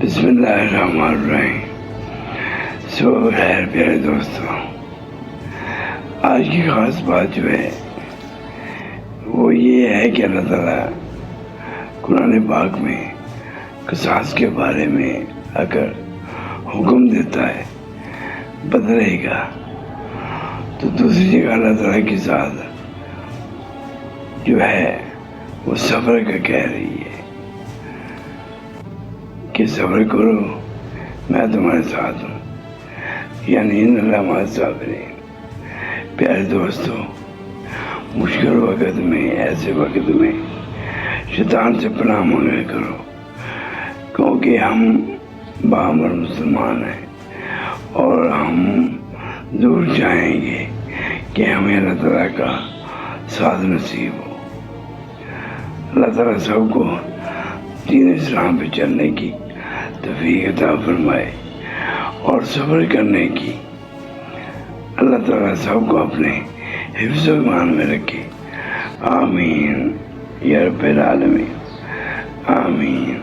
بسم اللہ الرحمن الرحیم۔ خیر پیارے دوستوں، آج کی خاص بات جو ہے وہ یہ ہے کہ اللہ تعالیٰ قرآن پاک میں قصاص کے بارے میں اگر حکم دیتا ہے بدلے گا، تو دوسری جگہ اللہ تعالیٰ کے ساتھ جو ہے وہ صبر کا کہہ رہی ہے کہ صبر کرو، میں تمہارے ساتھ ہوں، یعنی ان اللہ مع الصابرین۔ پیارے دوستو، مشکل وقت میں، ایسے وقت میں شیطان سے پناہ مانگا کرو، کیونکہ ہم باہمر مسلمان ہیں اور ہم ضرور چاہیں گے کہ ہمیں اللہ تعالیٰ کا ساتھ نصیب ہو۔ اللہ تعالیٰ سب کو دین اسلام پہ چلنے کی توفیق عطا فرمائے اور صبر کرنے کی اللہ تعالیٰ سب کو اپنے حفظ و ایمان میں رکھے۔ آمین یا رب العالمین، آمین۔